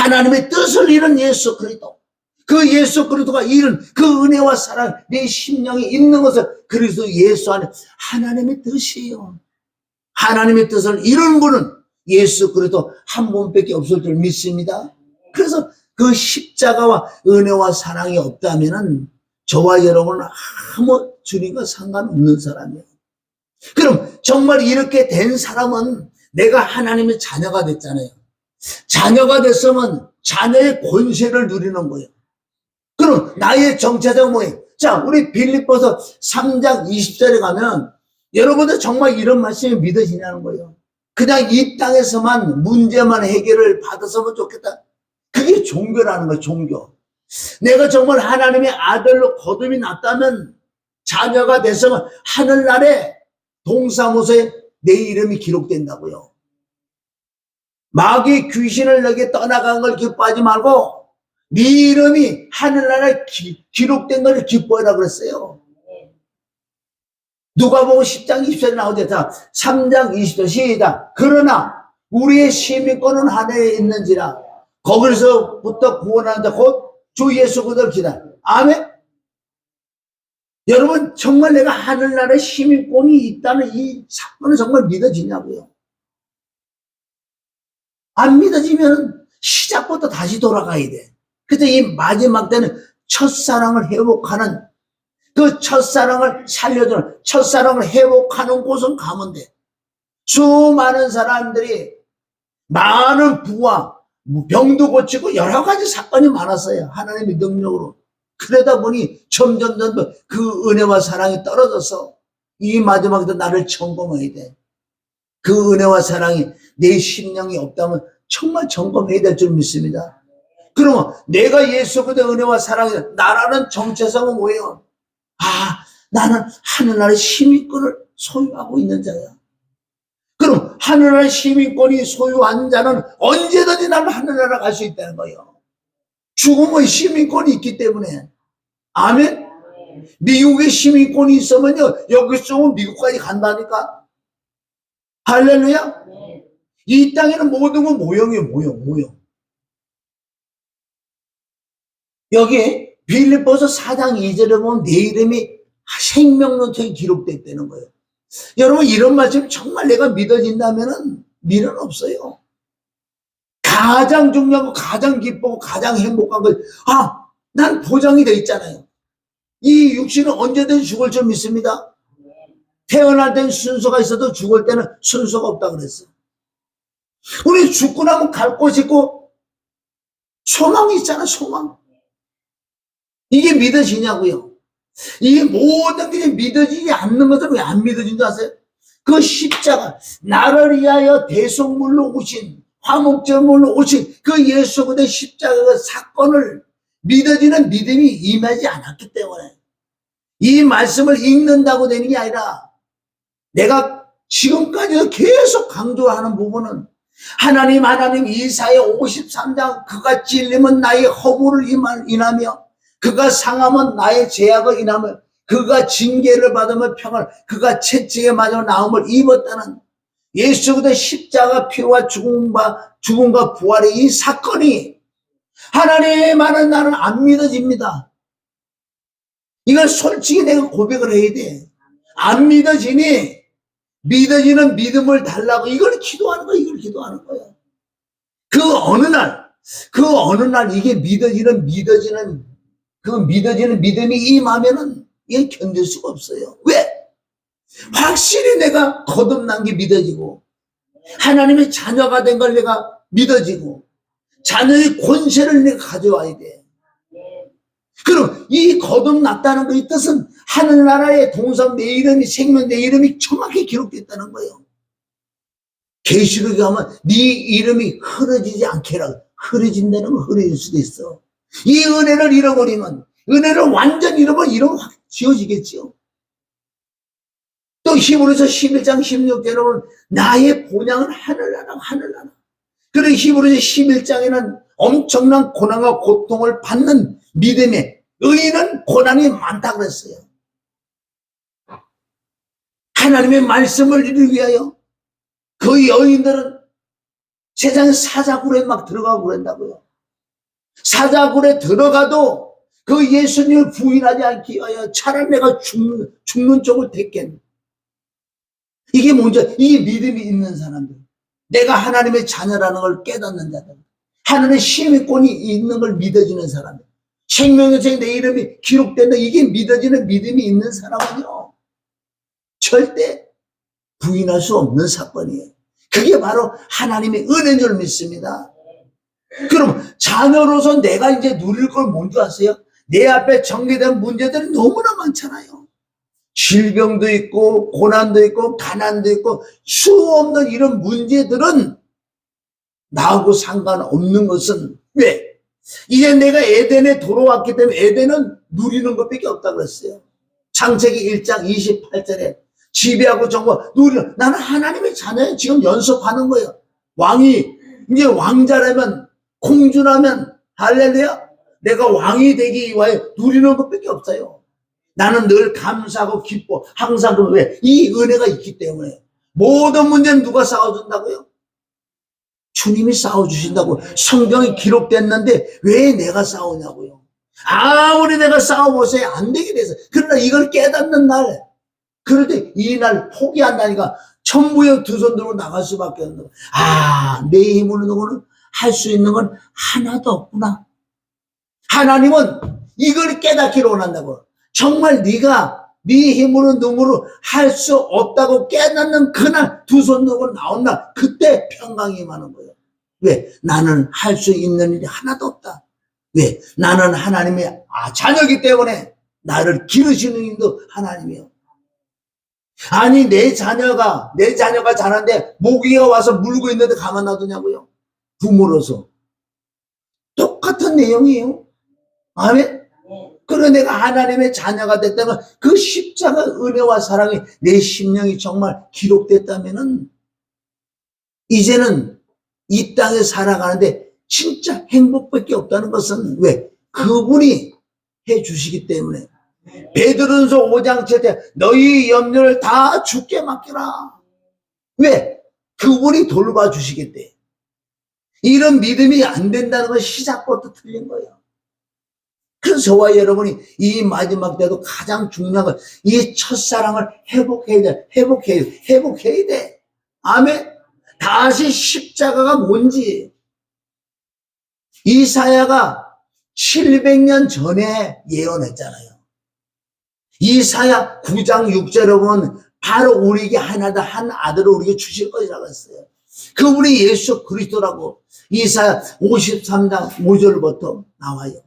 하나님의 뜻을 이룬 예수 그리스도, 그 예수 그리스도가 이룬 그 은혜와 사랑, 내 심령에 있는 것을 그리스도 예수 안에 하나님의 뜻이에요. 하나님의 뜻을 이룬 분은 예수 그리스도 한 분밖에 없을 줄 믿습니다. 그래서 그 십자가와 은혜와 사랑이 없다면은 저와 여러분은 아무 주님과 상관없는 사람이에요. 그럼 정말 이렇게 된 사람은 내가 하나님의 자녀가 됐잖아요. 자녀가 됐으면 자녀의 권세를 누리는 거예요. 그럼 나의 정체적 뭐예요? 자, 우리 빌립보서 3장 20절에 가면 여러분들 정말 이런 말씀이 믿어지냐는 거예요. 그냥 이 땅에서만 문제만 해결을 받았으면 좋겠다. 그게 종교라는 거예요, 종교. 내가 정말 하나님의 아들로 거듭이 났다면, 자녀가 됐으면 하늘나라에 동사무소에 내 이름이 기록된다고요. 마귀 귀신을 너에게 떠나간 걸 기뻐하지 말고 네 이름이 하늘나라에 기록된 걸 기뻐해라 그랬어요. 누가복음 10장 20절에 나오죠. 자, 3장 20절 시작. 그러나 우리의 시민권은 하늘에 있는지라 거기서부터 구원하는 자 곧 주 예수 그리스도를 기다려. 아멘. 여러분 정말 내가 하늘나라에 시민권이 있다는 이 사건은 정말 믿어지냐고요. 안 믿어지면 시작부터 다시 돌아가야 돼. 그래서 이 마지막 때는 첫사랑을 회복하는, 그 첫사랑을 살려주는, 첫사랑을 회복하는 곳은 가면 돼. 수많은 사람들이 많은 부와 병도 고치고 여러 가지 사건이 많았어요. 하나님의 능력으로. 그러다 보니 점점 그 은혜와 사랑이 떨어져서 이 마지막에도 나를 점검해야 돼. 그 은혜와 사랑이 내 심령이 없다면 정말 점검해야 될 줄 믿습니다. 그러면 내가 예수 그리스도의 은혜와 사랑이 나라는 정체성은 뭐예요? 아, 나는 하늘나라의 시민권을 소유하고 있는 자야. 그럼 하늘나라의 시민권이 소유한 자는 언제든지 나는 하늘나라 갈 수 있다는 거예요. 죽음의 시민권이 있기 때문에. 아멘. 미국의 시민권이 있으면요 여기서 오면 미국까지 간다니까. 할렐루야. 이 땅에는 모든 건 모형이에요. 모형. 여기 빌립보서 4장 2절에 보면 내 이름이 생명노트에 기록됐다는 거예요. 여러분 이런 말씀 정말 내가 믿어진다면은 미련 없어요. 가장 중요하고 가장 기쁘고 가장 행복한 것, 난 보장이 돼 있잖아요. 이 육신은 언제든 죽을 줄 믿습니다. 태어날 때는 순서가 있어도 죽을 때는 순서가 없다 그랬어. 우리 죽고 나면 갈 곳이 있고 소망이 있잖아, 소망. 이게 믿어지냐고요. 이 모든 게 믿어지지 않는 것은 왜 안 믿어진 줄 아세요? 그 십자가, 나를 위하여 대속물로 오신, 화목제물로 오신 그 예수 그리스도의 십자가 사건을 믿어지는 믿음이 임하지 않았기 때문에 이 말씀을 읽는다고 되는 게 아니라 내가 지금까지도 계속 강조하는 부분은 하나님 이사야 53장 그가 찔림은 나의 허물을 인하며 그가 상함은 나의 죄악을 인하며 그가 징계를 받으며 평을 그가 채찍에 맞아 나음을 입었다는 예수 그리스도의 십자가 피와 죽음과 부활의 이 사건이 하나님 안에 나는 안 믿어집니다. 이걸 솔직히 내가 고백을 해야 돼. 안 믿어지니 믿어지는 믿음을 달라고 이걸 기도하는 거예요. 그 어느 날 이게 믿어지는 믿음이 임하면은 이게 견딜 수가 없어요. 왜? 확실히 내가 거듭난 게 믿어지고 하나님의 자녀가 된 걸 내가 믿어지고 자녀의 권세를 내가 가져와야 돼. 그럼 이 거듭났다는 그 뜻은 하늘나라의 동상 내 이름이 생명 내 이름이 정확히 기록됐다는 거예요. 계시록에 가면 네 이름이 흐려지지 않게 해라. 흐려진다는 건 흐려질 수도 있어. 이 은혜를 잃어버리면 은혜를 완전 잃어버리면 이러면 확 지워지겠지요. 또 히브리서 11장 16절에 보면 나의 본향은 하늘나라. 그리고 히브리서 11장에는 엄청난 고난과 고통을 받는 믿음의 의인은 고난이 많다 그랬어요. 하나님의 말씀을 이루기 위하여 그 여인들은 세상 사자굴에 막 들어가고 그런다고요. 사자굴에 들어가도 그 예수님을 부인하지 않기 위하여 차라리 내가 죽는 쪽을 택겠네. 이게 뭔지, 이게 믿음이 있는 사람들. 내가 하나님의 자녀라는 걸 깨닫는 자들. 하나님의 시민권이 있는 걸 믿어지는 사람들. 생명여정에 내 이름이 기록된다. 이게 믿어지는 믿음이 있는 사람은요, 절대 부인할 수 없는 사건이에요. 그게 바로 하나님의 은혜인 줄 믿습니다. 그럼 자녀로서 내가 이제 누릴 걸 뭔지 아세요? 내 앞에 전개된 문제들이 너무나 많잖아요. 질병도 있고 고난도 있고 가난도 있고 수 없는 이런 문제들은 나하고 상관없는 것은 왜? 이제 내가 에덴에 돌아왔기 때문에 에덴은 누리는 것밖에 없다고 그랬어요. 창세기 1장 28절에 지배하고 정복 누리는, 나는 하나님의 자녀예요. 지금 연습하는 거예요. 왕이 이제 왕자라면, 공주라면, 할렐루야, 내가 왕이 되기 위하여 누리는 것밖에 없어요. 나는 늘 감사하고 기뻐. 항상. 왜? 이 은혜가 있기 때문에. 모든 문제는 누가 싸워준다고요? 주님이 싸워주신다고 성경에 기록됐는데 왜 내가 싸우냐고요. 아무리 내가 싸워보세요, 안 되게 돼서. 그러나 이걸 깨닫는 날, 그럴 때 이 날 포기한다니까 천부의 두 손 들고 나갈 수밖에 없는 거야. 아, 내 힘으로는 할 수 있는 건 하나도 없구나. 하나님은 이걸 깨닫기를 원한다고. 정말 네가 네 힘으로 눈으로 할 수 없다고 깨닫는 그날, 두 손 들고 나온 날, 그때 평강이 임하는 거예요. 왜? 나는 할 수 있는 일이 하나도 없다. 왜? 나는 하나님의 자녀이기 때문에 나를 기르시는 일도 하나님이요. 아니, 내 자녀가 자는데 모기가 와서 물고 있는데 가만 놔두냐고요? 부모로서. 똑같은 내용이에요. 아멘? 그래, 내가 하나님의 자녀가 됐다면 그 십자가 은혜와 사랑이 내 심령이 정말 기록됐다면은 이제는 이 땅에 살아가는데 진짜 행복밖에 없다는 것은 왜? 그분이 해 주시기 때문에. 베드로전서 5장 7절 너희 염려를 다 주께 맡기라. 왜? 그분이 돌봐주시겠대. 이런 믿음이 안 된다는 건 시작부터 틀린 거예요. 그래서 저와 여러분이 이 마지막 때도 가장 중요한 건 이 첫사랑을 회복해야 돼. 회복해야 돼. 아멘. 다시 십자가가 뭔지 이사야가 700년 전에 예언했잖아요. 이사야 9장 6절에 보면 바로 우리에게 하나다 한 아들을 우리에게 주실 것이라고 했어요. 그분이 예수 그리스도라고 이사야 53장 5절부터 나와요.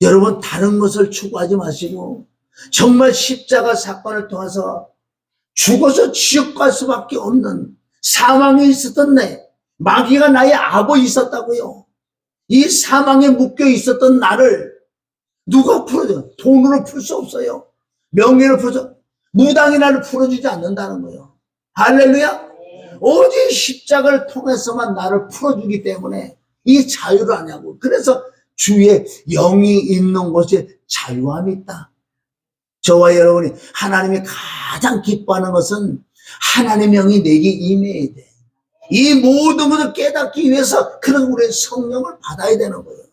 여러분, 다른 것을 추구하지 마시고 정말 십자가 사건을 통해서 죽어서 지옥 갈 수밖에 없는 사망에 있었던 마귀가 나의 아버 있었다고요. 이 사망에 묶여 있었던 나를 누가 풀어줘? 돈으로 풀 수 없어요. 명예로 풀어줘. 무당이 나를 풀어주지 않는다는 거예요. 할렐루야. 오직 십자가를 통해서만 나를 풀어주기 때문에 이 자유를 하냐고. 그래서 주의 영이 있는 곳에 자유함이 있다. 저와 여러분이 하나님이 가장 기뻐하는 것은 하나님의 영이 내게 임해야 돼. 이 모든 것을 깨닫기 위해서 그런 우리의 성령을 받아야 되는 거예요.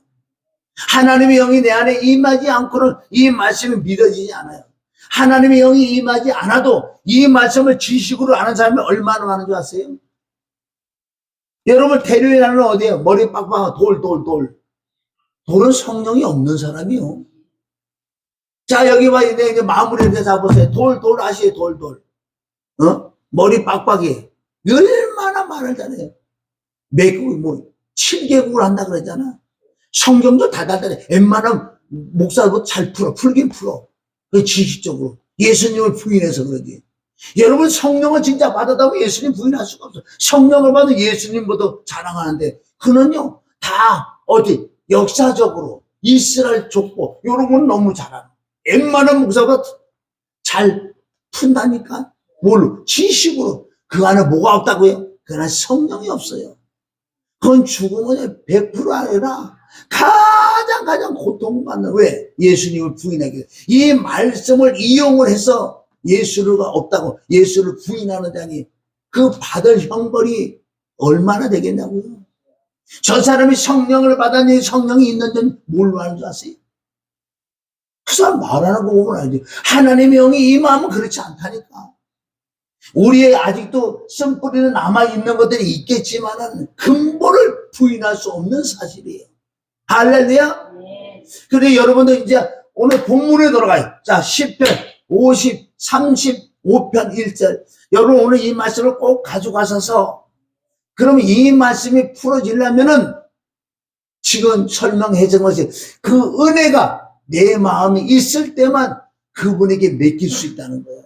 하나님의 영이 내 안에 임하지 않고는 이 말씀이 믿어지지 않아요. 하나님의 영이 임하지 않아도 이 말씀을 지식으로 아는 사람이 얼마나 많은 줄 아세요? 여러분, 대류인하는 어디에요? 머리 빡빡한 돌. 돌은 성령이 없는 사람이요. 자, 여기 봐. 이제 마무리를 잡으세요. 돌 아시죠? 돌. 머리 빡빡이. 얼마나 말을 잘해요. 7개국을 한다 그랬잖아. 성경도 다 달달해. 웬만하면 목사도 잘 풀긴 풀어. 그 지식적으로. 예수님을 부인해서 그러지. 여러분, 성령을 진짜 받았다고 예수님 부인할 수가 없어. 성령을 받은 예수님보다 자랑하는데, 그는요, 다 역사적으로 이스라엘 족보, 이런 건 너무 잘하는. 웬만한 목사가 잘 푼다니까? 뭘로? 지식으로. 그 안에 뭐가 없다고요? 그 안에 성령이 없어요. 그건 죽으면 100% 아니라 가장 고통받는. 왜? 예수님을 부인하게. 이 말씀을 이용을 해서 예수가 없다고 예수를 부인하는 자니 그 받을 형벌이 얼마나 되겠냐고요. 저 사람이 성령을 받았니? 성령이 있는지 뭘로 아는 줄 아세요? 그 사람 말하는 거 보면 알지. 하나님의 영이 임하면 그렇지 않다니까. 우리의 아직도 쓴뿌리는 남아있는 것들이 있겠지만은 근본을 부인할 수 없는 사실이에요. 할렐루야? 그런데 여러분들 이제 오늘 본문에 돌아가요. 자, 10편 50, 35편 1절. 여러분 오늘 이 말씀을 꼭 가져가셔서 그러면 이 말씀이 풀어지려면은 지금 설명해 준 것이 그 은혜가 내 마음에 있을 때만 그분에게 맡길 수 있다는 거예요.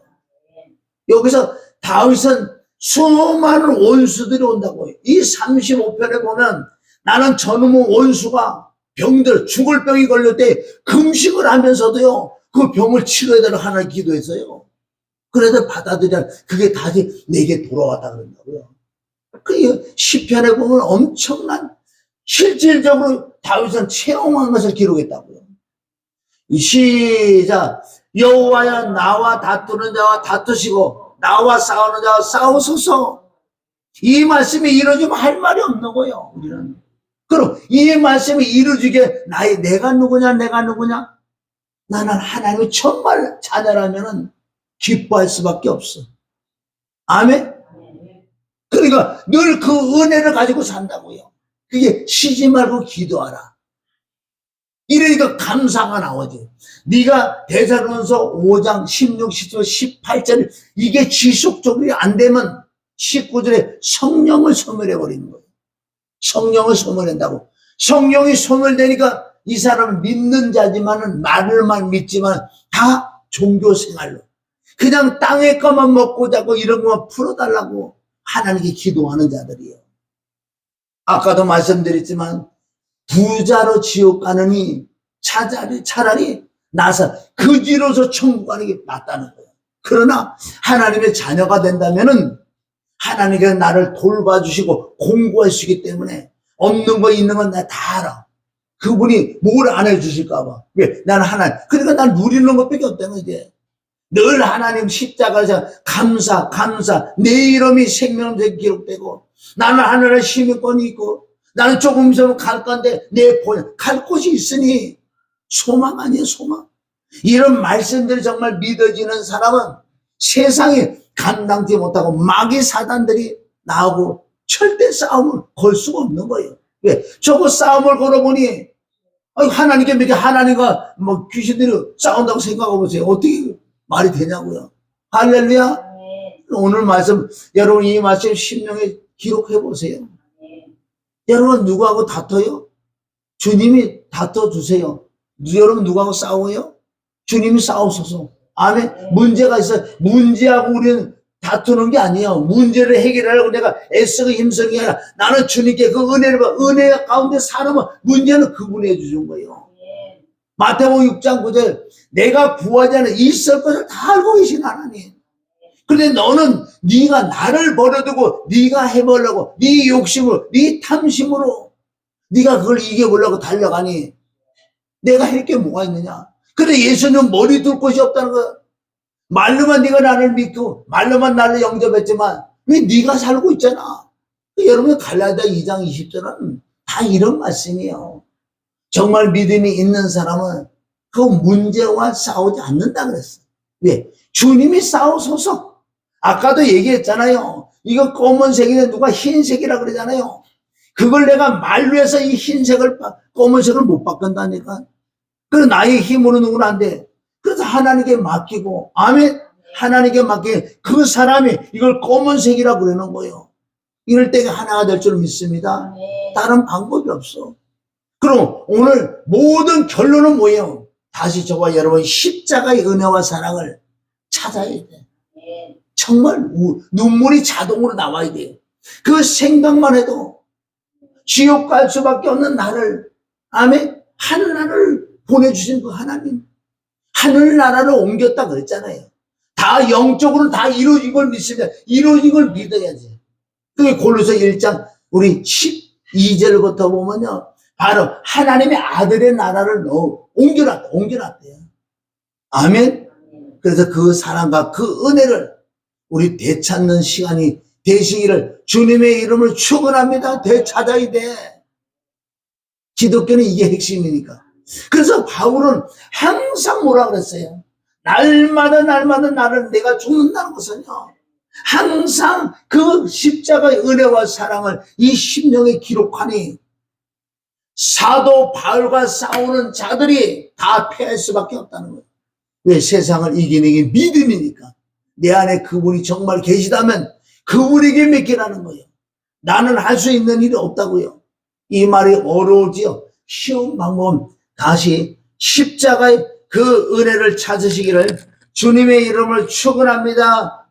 여기서 다윗은 수많은 원수들이 온다고요. 이 35편에 보면 나는 저놈의 원수가 병들 죽을 병이 걸릴 때 금식을 하면서도요 그 병을 치료해야 되는 하나님 기도했어요. 그래도 받아들여 그게 다시 내게 돌아왔다 그런다고요. 그 시편에 보면 엄청난 실질적으로 다윗은 체험한 것을 기록했다고요. 시작. 여호와여 나와 다투는 자와 다투시고 나와 싸우는 자와 싸우소서. 이 말씀이 이루어지면 할 말이 없는 거예요. 우리는. 그럼 이 말씀이 이루어지게 내가 누구냐 내가 누구냐? 나는 하나님의 정말 자녀라면은 기뻐할 수밖에 없어. 아멘? 그러니까 늘 그 은혜를 가지고 산다고요. 그게 쉬지 말고 기도하라. 이러니까 감사가 나오지. 네가 데살로니가서 5장 16, 17, 18절 이게 지속적으로 안 되면 19절에 성령을 소멸해버리는 거예요. 성령을 소멸한다고. 성령이 소멸되니까 이 사람은 믿는 자지만은 말을만 믿지만 다 종교생활로 그냥 땅의 것만 먹고 자고 이런 것만 풀어달라고 하나님께 기도하는 자들이에요. 아까도 말씀드렸지만 부자로 지옥 가느니 차라리 나서 그지로서 천국 가는 게 낫다는 거예요. 그러나 하나님의 자녀가 된다면은 하나님께서 나를 돌봐주시고 공부할 수 있기 때문에 없는 거 있는 건 나 다 알아. 그분이 뭘 안 해주실까 봐. 왜? 나는 하나님. 그러니까 난 누리는 것밖에 없다는 거지. 늘 하나님 십자가에서 감사. 내 이름이 생명책에 기록되고 나는 하늘에 시민권이 있고 나는 조금 있으면 갈 건데 갈 곳이 있으니 소망 아니에요, 소망. 이런 말씀들이 정말 믿어지는 사람은 세상에 감당지 못하고 마귀 사단들이 나오고 절대 싸움을 걸 수가 없는 거예요. 왜? 저거 싸움을 걸어보니 하나님께 믿게 하나님과 뭐 귀신들이 싸운다고 생각해 보세요. 어떻게 말이 되냐고요. 할렐루야. 오늘 말씀 여러분 이 말씀 심령에 기록해 보세요. 여러분 누구하고 다퉈요? 주님이 다퉈주세요. 여러분 누구하고 싸워요? 주님이 싸우소서. 아멘. 문제가 있어요. 문제하고 우리는 다투는 게 아니에요. 문제를 해결하려고 내가 애쓰고 힘쓰는 게 아니라 나는 주님께 그 은혜를 은혜 가운데 살아면 문제는 그분이 해주신 거예요. 마태복음 6장 9절 내가 구하지 않은 있을 것을 다 알고 계신 하나님. 그런데 너는 네가 나를 버려두고 네가 해보려고 네 욕심으로 네 탐심으로 네가 그걸 이겨보려고 달려가니 내가 할 게 뭐가 있느냐. 근데 예수는 머리 둘 곳이 없다는 거야. 말로만 네가 나를 믿고 말로만 나를 영접했지만 왜 네가 살고 있잖아. 여러분 갈라디아 2장 20절은 다 이런 말씀이에요. 정말 믿음이 있는 사람은 그 문제와 싸우지 않는다 그랬어. 왜? 주님이 싸우소서. 아까도 얘기했잖아요. 이거 검은색인데 누가 흰색이라 그러잖아요. 그걸 내가 말로 해서 이 흰색을 검은색을 못 바꾼다니까. 그래서 나의 힘으로 누구는 안 돼. 그래서 하나님께 맡기고 아멘. 하나님께 맡기고 그 사람이 이걸 검은색이라 그러는 거예요. 이럴 때가 하나가 될 줄 믿습니다. 다른 방법이 없어. 그럼 오늘 모든 결론은 뭐예요? 다시 저와 여러분 십자가의 은혜와 사랑을 찾아야 돼. 정말 눈물이 자동으로 나와야 돼요. 그 생각만 해도 지옥 갈 수밖에 없는 나를 아멘. 하늘나라를 보내주신 그 하나님 하늘나라를 옮겼다 그랬잖아요. 다 영적으로 다 이루어진 걸 믿습니다. 이루어진 걸 믿어야지. 그게 골로새 1장 우리 12절부터 보면요. 바로 하나님의 아들의 나라를 옮겨놨대요. 아멘. 그래서 그 사랑과 그 은혜를 우리 되찾는 시간이 되시기를 주님의 이름을 축원합니다. 되찾아야 돼. 기독교는 이게 핵심이니까. 그래서 바울은 항상 뭐라 그랬어요? 날마다 나를 내가 죽는다는 것은요, 항상 그 십자가의 은혜와 사랑을 이 심령에 기록하니 사도 바울과 싸우는 자들이 다 패할 수밖에 없다는 거예요. 왜? 세상을 이기는 게 믿음이니까. 내 안에 그분이 정말 계시다면 그분에게 맡기라는 거예요. 나는 할 수 있는 일이 없다고요. 이 말이 어려우지요. 쉬운 방법은 다시 십자가의 그 은혜를 찾으시기를 주님의 이름을 축원합니다.